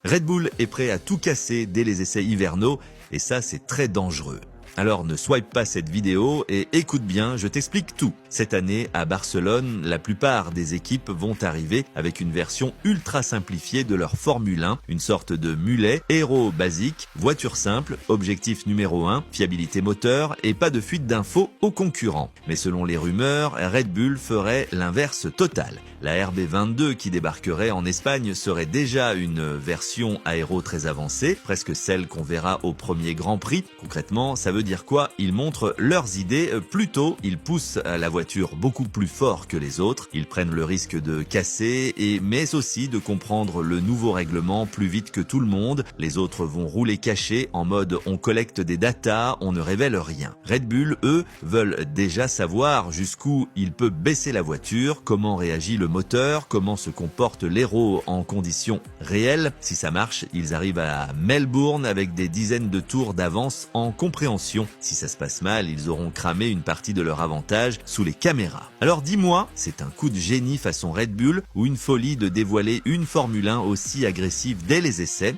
Red Bull est prêt à tout casser dès les essais hivernaux, et ça c'est très dangereux. Alors ne swipe pas cette vidéo et écoute bien, je t'explique tout. Cette année, à Barcelone, la plupart des équipes vont arriver avec une version ultra simplifiée de leur Formule 1, une sorte de mulet, aéro basique, voiture simple, objectif numéro 1, fiabilité moteur et pas de fuite d'infos aux concurrents. Mais selon les rumeurs, Red Bull ferait l'inverse total. La RB22 qui débarquerait en Espagne serait déjà une version aéro très avancée, presque celle qu'on verra au premier Grand Prix. Concrètement, ça veut dire quoi? Ils montrent leurs idées, plutôt ils poussent la voiture beaucoup plus fort que les autres, ils prennent le risque de casser, mais aussi de comprendre le nouveau règlement plus vite que tout le monde. Les autres vont rouler cachés en mode on collecte des datas, on ne révèle rien. Red Bull, eux, veulent déjà savoir jusqu'où il peut baisser la voiture, comment réagit le moteur, comment se comporte l'aéro en conditions réelles. Si ça marche, ils arrivent à Melbourne avec des dizaines de tours d'avance en compréhension. Si ça se passe mal, ils auront cramé une partie de leur avantage sous les caméras. Alors dis-moi, c'est un coup de génie façon Red Bull ou une folie de dévoiler une Formule 1 aussi agressive dès les essais?